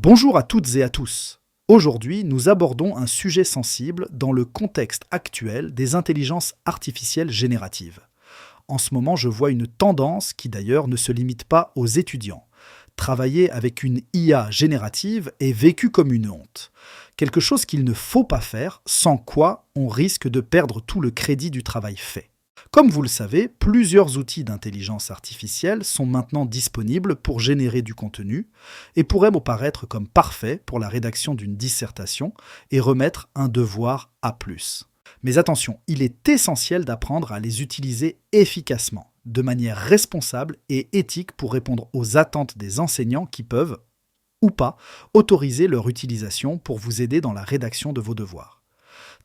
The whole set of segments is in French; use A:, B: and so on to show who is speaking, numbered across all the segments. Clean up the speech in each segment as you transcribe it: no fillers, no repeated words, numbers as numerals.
A: Bonjour à toutes et à tous. Aujourd'hui, nous abordons un sujet sensible dans le contexte actuel des intelligences artificielles génératives. En ce moment, je vois une tendance qui d'ailleurs ne se limite pas aux étudiants. Travailler avec une IA générative est vécu comme une honte. Quelque chose qu'il ne faut pas faire, sans quoi on risque de perdre tout le crédit du travail fait. Comme vous le savez, plusieurs outils d'intelligence artificielle sont maintenant disponibles pour générer du contenu et pourraient vous paraître comme parfaits pour la rédaction d'une dissertation et remettre un devoir A+. Mais attention, il est essentiel d'apprendre à les utiliser efficacement, de manière responsable et éthique pour répondre aux attentes des enseignants qui peuvent, ou pas, autoriser leur utilisation pour vous aider dans la rédaction de vos devoirs.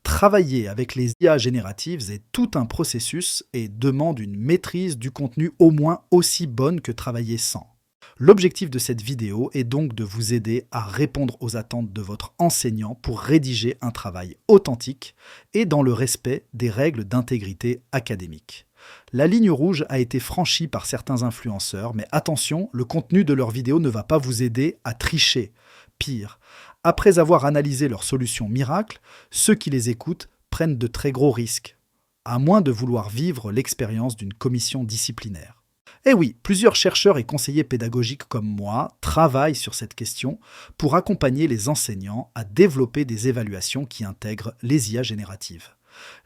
A: Travailler avec les IA génératives est tout un processus et demande une maîtrise du contenu au moins aussi bonne que travailler sans. L'objectif de cette vidéo est donc de vous aider à répondre aux attentes de votre enseignant pour rédiger un travail authentique et dans le respect des règles d'intégrité académique. La ligne rouge a été franchie par certains influenceurs, mais attention, le contenu de leurs vidéos ne va pas vous aider à tricher. Pire, après avoir analysé leurs solutions miracles, ceux qui les écoutent prennent de très gros risques, à moins de vouloir vivre l'expérience d'une commission disciplinaire. Eh oui, plusieurs chercheurs et conseillers pédagogiques comme moi travaillent sur cette question pour accompagner les enseignants à développer des évaluations qui intègrent les IA génératives.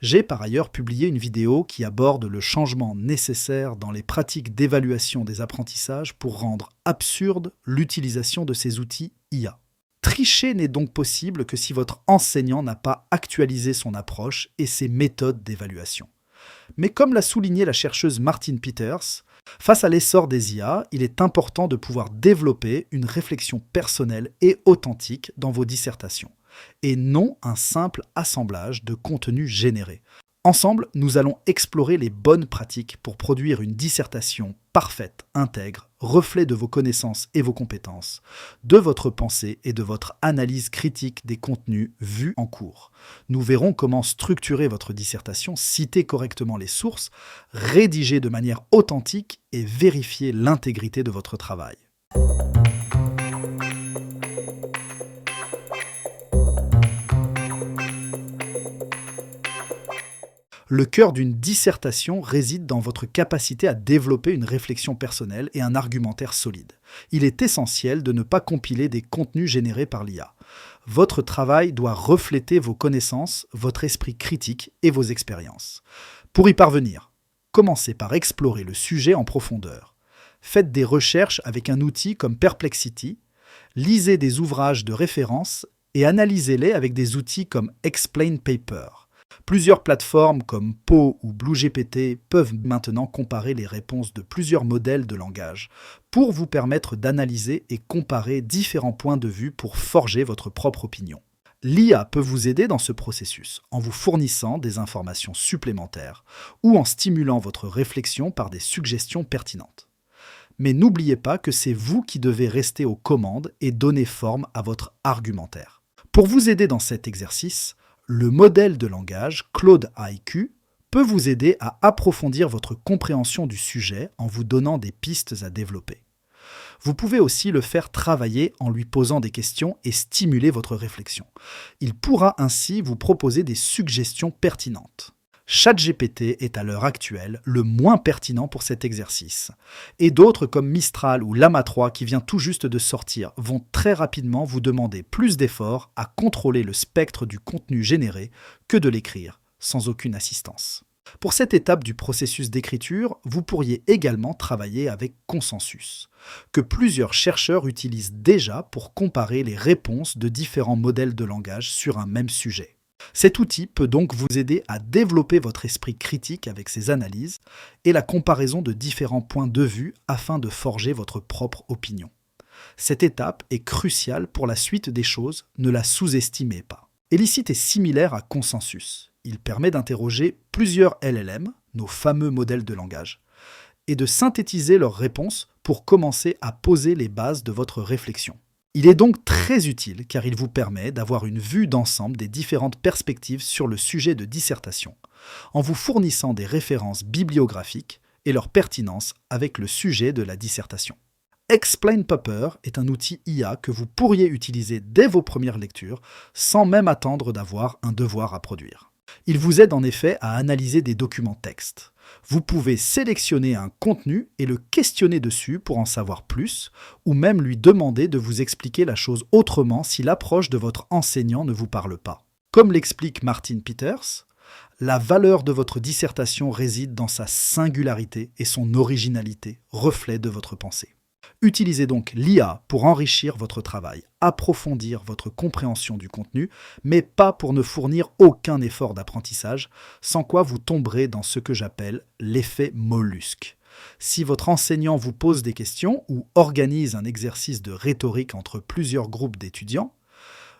A: J'ai par ailleurs publié une vidéo qui aborde le changement nécessaire dans les pratiques d'évaluation des apprentissages pour rendre absurde l'utilisation de ces outils IA. Tricher n'est donc possible que si votre enseignant n'a pas actualisé son approche et ses méthodes d'évaluation. Mais comme l'a souligné la chercheuse Martine Peters, face à l'essor des IA, il est important de pouvoir développer une réflexion personnelle et authentique dans vos dissertations, et non un simple assemblage de contenus générés. Ensemble, nous allons explorer les bonnes pratiques pour produire une dissertation parfaite, intègre, reflet de vos connaissances et vos compétences, de votre pensée et de votre analyse critique des contenus vus en cours. Nous verrons comment structurer votre dissertation, citer correctement les sources, rédiger de manière authentique et vérifier l'intégrité de votre travail. Le cœur d'une dissertation réside dans votre capacité à développer une réflexion personnelle et un argumentaire solide. Il est essentiel de ne pas compiler des contenus générés par l'IA. Votre travail doit refléter vos connaissances, votre esprit critique et vos expériences. Pour y parvenir, commencez par explorer le sujet en profondeur. Faites des recherches avec un outil comme Perplexity, lisez des ouvrages de référence et analysez-les avec des outils comme Explain Paper. Plusieurs plateformes comme Po ou BlueGPT peuvent maintenant comparer les réponses de plusieurs modèles de langage pour vous permettre d'analyser et comparer différents points de vue pour forger votre propre opinion. L'IA peut vous aider dans ce processus en vous fournissant des informations supplémentaires ou en stimulant votre réflexion par des suggestions pertinentes. Mais n'oubliez pas que c'est vous qui devez rester aux commandes et donner forme à votre argumentaire. Pour vous aider dans cet exercice, le modèle de langage Claude IQ peut vous aider à approfondir votre compréhension du sujet en vous donnant des pistes à développer. Vous pouvez aussi le faire travailler en lui posant des questions et stimuler votre réflexion. Il pourra ainsi vous proposer des suggestions pertinentes. ChatGPT est à l'heure actuelle le moins pertinent pour cet exercice. Et d'autres comme Mistral ou Llama 3 qui vient tout juste de sortir vont très rapidement vous demander plus d'efforts à contrôler le spectre du contenu généré que de l'écrire, sans aucune assistance. Pour cette étape du processus d'écriture, vous pourriez également travailler avec Consensus, que plusieurs chercheurs utilisent déjà pour comparer les réponses de différents modèles de langage sur un même sujet. Cet outil peut donc vous aider à développer votre esprit critique avec ses analyses et la comparaison de différents points de vue afin de forger votre propre opinion. Cette étape est cruciale pour la suite des choses, ne la sous-estimez pas. Elicit est similaire à Consensus. Il permet d'interroger plusieurs LLM, nos fameux modèles de langage, et de synthétiser leurs réponses pour commencer à poser les bases de votre réflexion. Il est donc très utile car il vous permet d'avoir une vue d'ensemble des différentes perspectives sur le sujet de dissertation, en vous fournissant des références bibliographiques et leur pertinence avec le sujet de la dissertation. Explain Paper est un outil IA que vous pourriez utiliser dès vos premières lectures sans même attendre d'avoir un devoir à produire. Il vous aide en effet à analyser des documents textes. Vous pouvez sélectionner un contenu et le questionner dessus pour en savoir plus, ou même lui demander de vous expliquer la chose autrement si l'approche de votre enseignant ne vous parle pas. Comme l'explique Martin Peters, la valeur de votre dissertation réside dans sa singularité et son originalité, reflet de votre pensée. Utilisez donc l'IA pour enrichir votre travail, approfondir votre compréhension du contenu, mais pas pour ne fournir aucun effort d'apprentissage, sans quoi vous tomberez dans ce que j'appelle l'effet mollusque. Si votre enseignant vous pose des questions ou organise un exercice de rhétorique entre plusieurs groupes d'étudiants,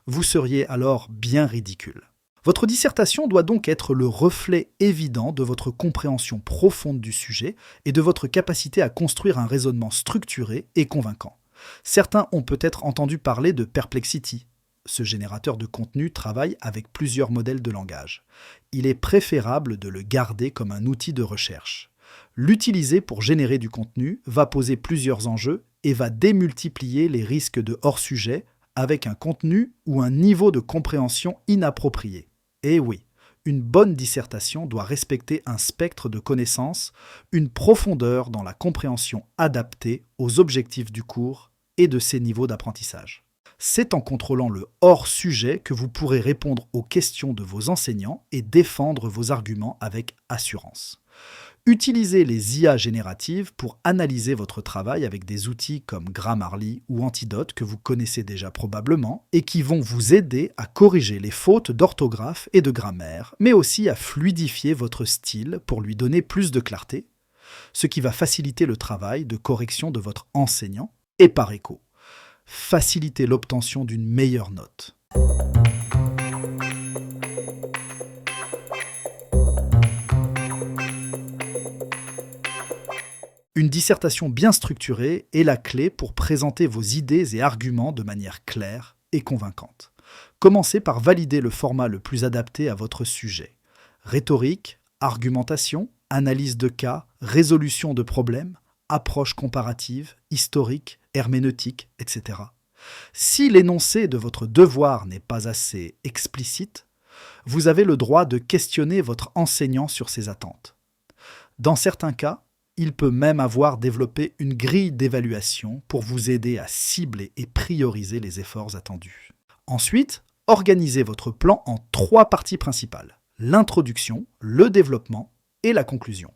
A: vous seriez alors bien ridicule. Votre dissertation doit donc être le reflet évident de votre compréhension profonde du sujet et de votre capacité à construire un raisonnement structuré et convaincant. Certains ont peut-être entendu parler de Perplexity. Ce générateur de contenu travaille avec plusieurs modèles de langage. Il est préférable de le garder comme un outil de recherche. L'utiliser pour générer du contenu va poser plusieurs enjeux et va démultiplier les risques de hors-sujet avec un contenu ou un niveau de compréhension inapproprié. Et oui, une bonne dissertation doit respecter un spectre de connaissances, une profondeur dans la compréhension adaptée aux objectifs du cours et de ses niveaux d'apprentissage. C'est en contrôlant le hors-sujet que vous pourrez répondre aux questions de vos enseignants et défendre vos arguments avec assurance. Utilisez les IA génératives pour analyser votre travail avec des outils comme Grammarly ou Antidote que vous connaissez déjà probablement et qui vont vous aider à corriger les fautes d'orthographe et de grammaire, mais aussi à fluidifier votre style pour lui donner plus de clarté, ce qui va faciliter le travail de correction de votre enseignant et par écho, faciliter l'obtention d'une meilleure note. Une dissertation bien structurée est la clé pour présenter vos idées et arguments de manière claire et convaincante. Commencez par valider le format le plus adapté à votre sujet. Rhétorique, argumentation, analyse de cas, résolution de problèmes, approche comparative, historique, herméneutique, etc. Si l'énoncé de votre devoir n'est pas assez explicite, vous avez le droit de questionner votre enseignant sur ses attentes. Dans certains cas, il peut même avoir développé une grille d'évaluation pour vous aider à cibler et prioriser les efforts attendus. Ensuite, organisez votre plan en 3 parties principales: l'introduction, le développement et la conclusion.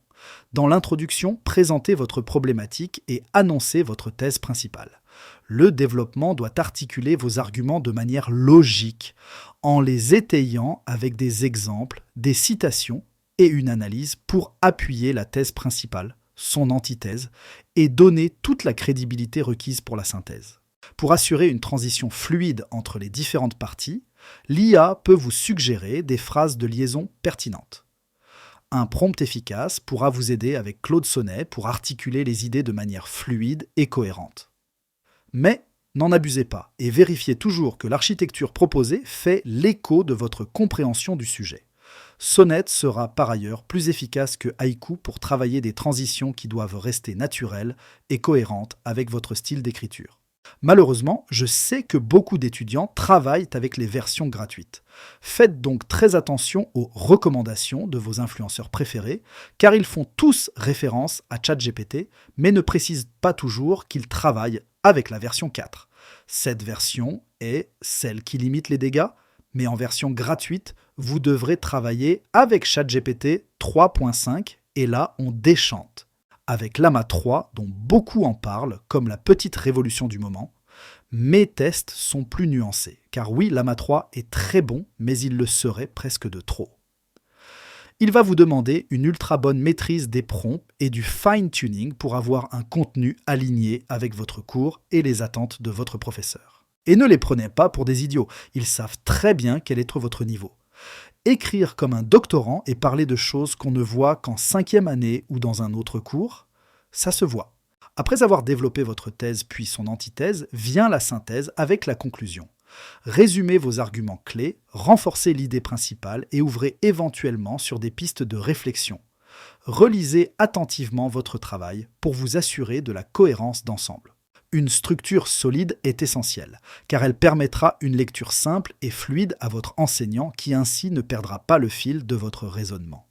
A: Dans l'introduction, présentez votre problématique et annoncez votre thèse principale. Le développement doit articuler vos arguments de manière logique, en les étayant avec des exemples, des citations et une analyse pour appuyer la thèse principale, son antithèse, et donner toute la crédibilité requise pour la synthèse. Pour assurer une transition fluide entre les différentes parties, l'IA peut vous suggérer des phrases de liaison pertinentes. Un prompt efficace pourra vous aider avec Claude Sonnet pour articuler les idées de manière fluide et cohérente. Mais n'en abusez pas et vérifiez toujours que l'architecture proposée fait l'écho de votre compréhension du sujet. Sonnet sera par ailleurs plus efficace que Haïku pour travailler des transitions qui doivent rester naturelles et cohérentes avec votre style d'écriture. Malheureusement, je sais que beaucoup d'étudiants travaillent avec les versions gratuites. Faites donc très attention aux recommandations de vos influenceurs préférés, car ils font tous référence à ChatGPT, mais ne précisent pas toujours qu'ils travaillent avec la version 4. Cette version est celle qui limite les dégâts, mais en version gratuite, vous devrez travailler avec ChatGPT 3.5 et là, on déchante. Avec Llama 3, dont beaucoup en parlent comme la petite révolution du moment, mes tests sont plus nuancés. Car oui, Llama 3 est très bon, mais il le serait presque de trop. Il va vous demander une ultra bonne maîtrise des prompts et du fine-tuning pour avoir un contenu aligné avec votre cours et les attentes de votre professeur. Et ne les prenez pas pour des idiots, ils savent très bien quel est votre niveau. Écrire comme un doctorant et parler de choses qu'on ne voit qu'en 5e année ou dans un autre cours, ça se voit. Après avoir développé votre thèse puis son antithèse, vient la synthèse avec la conclusion. Résumez vos arguments clés, renforcez l'idée principale et ouvrez éventuellement sur des pistes de réflexion. Relisez attentivement votre travail pour vous assurer de la cohérence d'ensemble. Une structure solide est essentielle, car elle permettra une lecture simple et fluide à votre enseignant qui ainsi ne perdra pas le fil de votre raisonnement.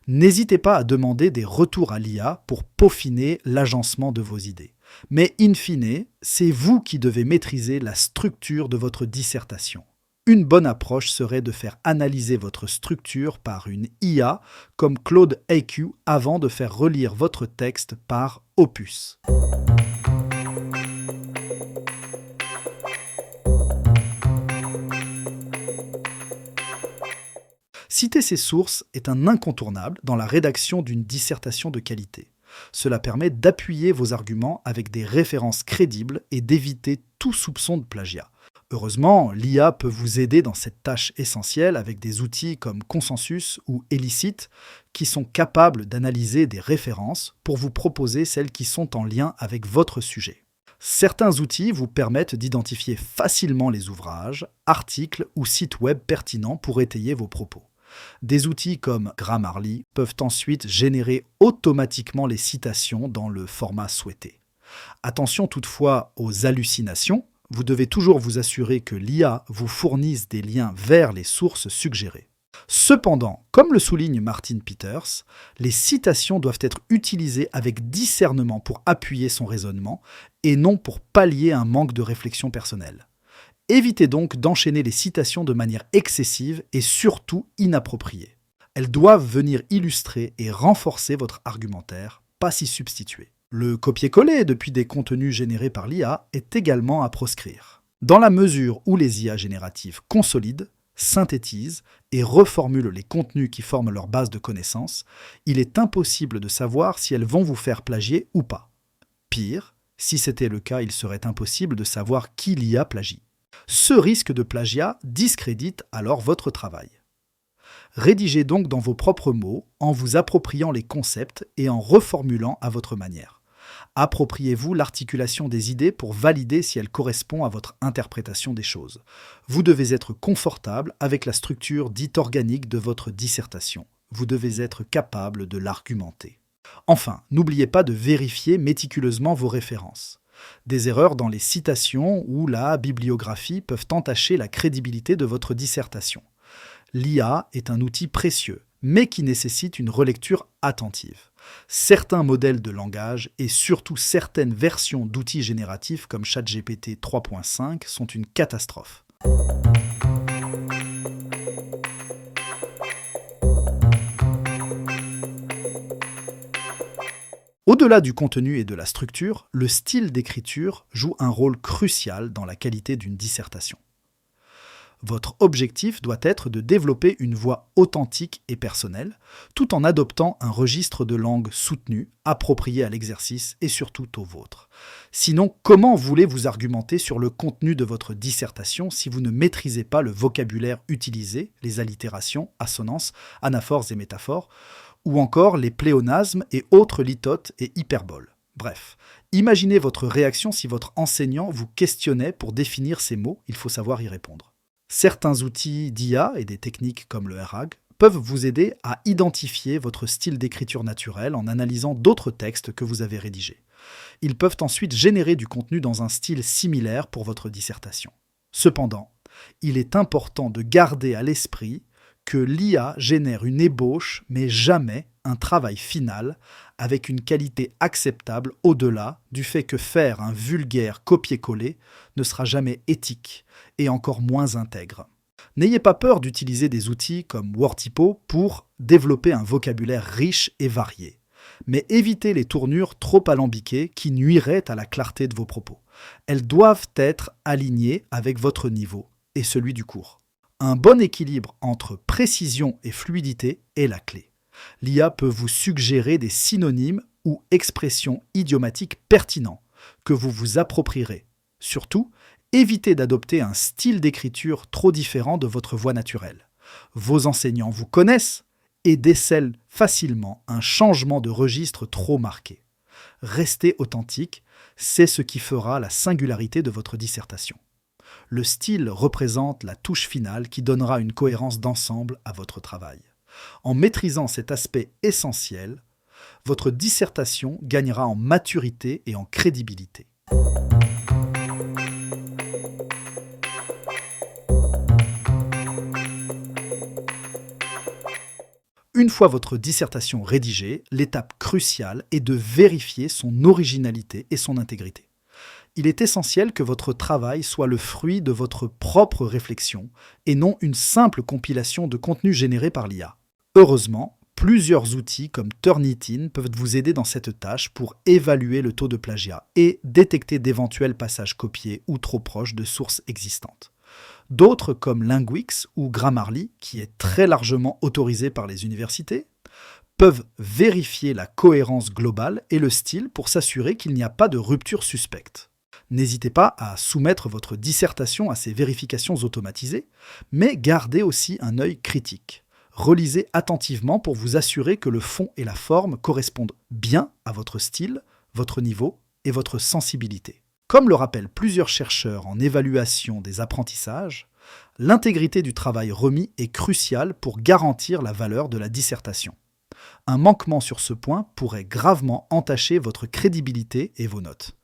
A: N'hésitez pas à demander des retours à l'IA pour peaufiner l'agencement de vos idées. Mais in fine, c'est vous qui devez maîtriser la structure de votre dissertation. Une bonne approche serait de faire analyser votre structure par une IA comme Claude IQ avant de faire relire votre texte par Opus. Citer ces sources est un incontournable dans la rédaction d'une dissertation de qualité. Cela permet d'appuyer vos arguments avec des références crédibles et d'éviter tout soupçon de plagiat. Heureusement, l'IA peut vous aider dans cette tâche essentielle avec des outils comme Consensus ou Elicit qui sont capables d'analyser des références pour vous proposer celles qui sont en lien avec votre sujet. Certains outils vous permettent d'identifier facilement les ouvrages, articles ou sites web pertinents pour étayer vos propos. Des outils comme Grammarly peuvent ensuite générer automatiquement les citations dans le format souhaité. Attention toutefois aux hallucinations. Vous devez toujours vous assurer que l'IA vous fournisse des liens vers les sources suggérées. Cependant, comme le souligne Martin Peters, les citations doivent être utilisées avec discernement pour appuyer son raisonnement et non pour pallier un manque de réflexion personnelle. Évitez donc d'enchaîner les citations de manière excessive et surtout inappropriée. Elles doivent venir illustrer et renforcer votre argumentaire, pas s'y substituer. Le copier-coller depuis des contenus générés par l'IA est également à proscrire. Dans la mesure où les IA génératives consolident, synthétisent et reformulent les contenus qui forment leur base de connaissances, il est impossible de savoir si elles vont vous faire plagier ou pas. Pire, si c'était le cas, il serait impossible de savoir qui l'IA plagie. Ce risque de plagiat discrédite alors votre travail. Rédigez donc dans vos propres mots, en vous appropriant les concepts et en reformulant à votre manière. Appropriez-vous l'articulation des idées pour valider si elle correspond à votre interprétation des choses. Vous devez être confortable avec la structure dite organique de votre dissertation. Vous devez être capable de l'argumenter. Enfin, n'oubliez pas de vérifier méticuleusement vos références. Des erreurs dans les citations ou la bibliographie peuvent entacher la crédibilité de votre dissertation. L'IA est un outil précieux, mais qui nécessite une relecture attentive. Certains modèles de langage et surtout certaines versions d'outils génératifs comme ChatGPT 3.5 sont une catastrophe. Au-delà du contenu et de la structure, le style d'écriture joue un rôle crucial dans la qualité d'une dissertation. Votre objectif doit être de développer une voix authentique et personnelle, tout en adoptant un registre de langue soutenu, approprié à l'exercice et surtout au vôtre. Sinon, comment voulez-vous argumenter sur le contenu de votre dissertation si vous ne maîtrisez pas le vocabulaire utilisé, les allitérations, assonances, anaphores et métaphores, ou encore les pléonasmes et autres litotes et hyperboles. Bref, imaginez votre réaction si votre enseignant vous questionnait pour définir ces mots, il faut savoir y répondre. Certains outils d'IA et des techniques comme le RAG peuvent vous aider à identifier votre style d'écriture naturel en analysant d'autres textes que vous avez rédigés. Ils peuvent ensuite générer du contenu dans un style similaire pour votre dissertation. Cependant, il est important de garder à l'esprit que l'IA génère une ébauche, mais jamais un travail final, avec une qualité acceptable au-delà du fait que faire un vulgaire copier-coller ne sera jamais éthique et encore moins intègre. N'ayez pas peur d'utiliser des outils comme Wortipo pour développer un vocabulaire riche et varié. Mais évitez les tournures trop alambiquées qui nuiraient à la clarté de vos propos. Elles doivent être alignées avec votre niveau et celui du cours. Un bon équilibre entre précision et fluidité est la clé. L'IA peut vous suggérer des synonymes ou expressions idiomatiques pertinents que vous vous approprierez. Surtout, évitez d'adopter un style d'écriture trop différent de votre voix naturelle. Vos enseignants vous connaissent et décèlent facilement un changement de registre trop marqué. Restez authentique, c'est ce qui fera la singularité de votre dissertation. Le style représente la touche finale qui donnera une cohérence d'ensemble à votre travail. En maîtrisant cet aspect essentiel, votre dissertation gagnera en maturité et en crédibilité. Une fois votre dissertation rédigée, l'étape cruciale est de vérifier son originalité et son intégrité. Il est essentiel que votre travail soit le fruit de votre propre réflexion et non une simple compilation de contenu généré par l'IA. Heureusement, plusieurs outils comme Turnitin peuvent vous aider dans cette tâche pour évaluer le taux de plagiat et détecter d'éventuels passages copiés ou trop proches de sources existantes. D'autres comme Linguix ou Grammarly, qui est très largement autorisé par les universités, peuvent vérifier la cohérence globale et le style pour s'assurer qu'il n'y a pas de rupture suspecte. N'hésitez pas à soumettre votre dissertation à ces vérifications automatisées, mais gardez aussi un œil critique. Relisez attentivement pour vous assurer que le fond et la forme correspondent bien à votre style, votre niveau et votre sensibilité. Comme le rappellent plusieurs chercheurs en évaluation des apprentissages, l'intégrité du travail remis est cruciale pour garantir la valeur de la dissertation. Un manquement sur ce point pourrait gravement entacher votre crédibilité et vos notes.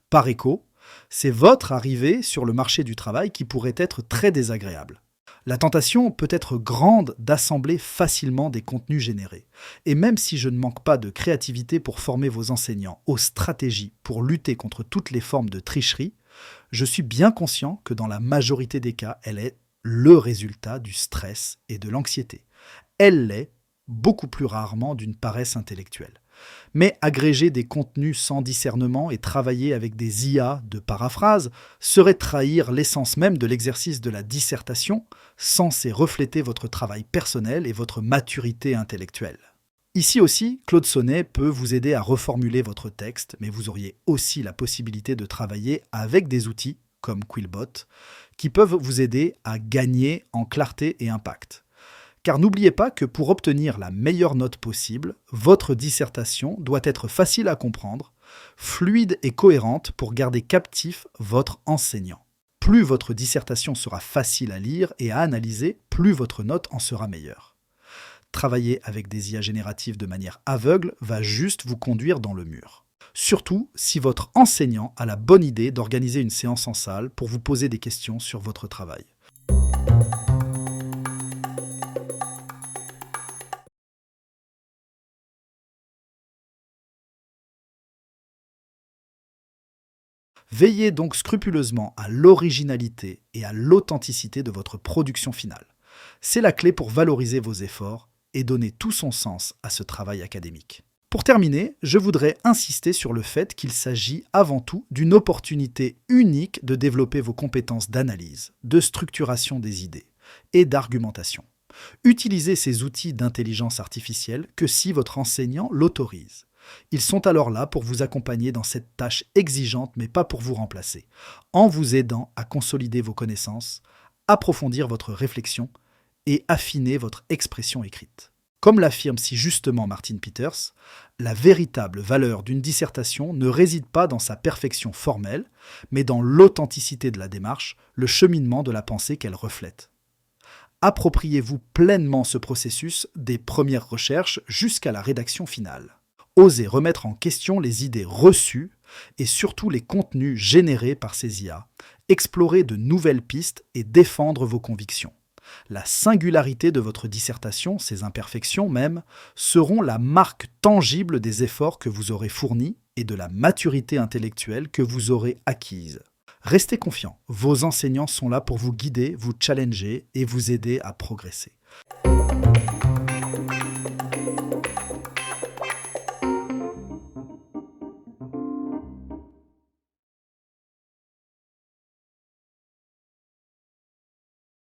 A: Par écho, c'est votre arrivée sur le marché du travail qui pourrait être très désagréable. La tentation peut être grande d'assembler facilement des contenus générés. Et même si je ne manque pas de créativité pour former vos enseignants aux stratégies pour lutter contre toutes les formes de tricherie, je suis bien conscient que dans la majorité des cas, elle est le résultat du stress et de l'anxiété. Elle l'est beaucoup plus rarement d'une paresse intellectuelle. Mais agréger des contenus sans discernement et travailler avec des IA de paraphrase serait trahir l'essence même de l'exercice de la dissertation, censé refléter votre travail personnel et votre maturité intellectuelle. Ici aussi, Claude Sonnet peut vous aider à reformuler votre texte, mais vous auriez aussi la possibilité de travailler avec des outils comme Quillbot, qui peuvent vous aider à gagner en clarté et impact. Car n'oubliez pas que pour obtenir la meilleure note possible, votre dissertation doit être facile à comprendre, fluide et cohérente pour garder captif votre enseignant. Plus votre dissertation sera facile à lire et à analyser, plus votre note en sera meilleure. Travailler avec des IA génératives de manière aveugle va juste vous conduire dans le mur. Surtout si votre enseignant a la bonne idée d'organiser une séance en salle pour vous poser des questions sur votre travail. Veillez donc scrupuleusement à l'originalité et à l'authenticité de votre production finale. C'est la clé pour valoriser vos efforts et donner tout son sens à ce travail académique. Pour terminer, je voudrais insister sur le fait qu'il s'agit avant tout d'une opportunité unique de développer vos compétences d'analyse, de structuration des idées et d'argumentation. Utilisez ces outils d'intelligence artificielle que si votre enseignant l'autorise. Ils sont alors là pour vous accompagner dans cette tâche exigeante mais pas pour vous remplacer, en vous aidant à consolider vos connaissances, approfondir votre réflexion et affiner votre expression écrite. Comme l'affirme si justement Martin Peters, la véritable valeur d'une dissertation ne réside pas dans sa perfection formelle, mais dans l'authenticité de la démarche, le cheminement de la pensée qu'elle reflète. Appropriez-vous pleinement ce processus des premières recherches jusqu'à la rédaction finale. Osez remettre en question les idées reçues et surtout les contenus générés par ces IA. Explorez de nouvelles pistes et défendre vos convictions. La singularité de votre dissertation, ses imperfections même, seront la marque tangible des efforts que vous aurez fournis et de la maturité intellectuelle que vous aurez acquise. Restez confiant, vos enseignants sont là pour vous guider, vous challenger et vous aider à progresser.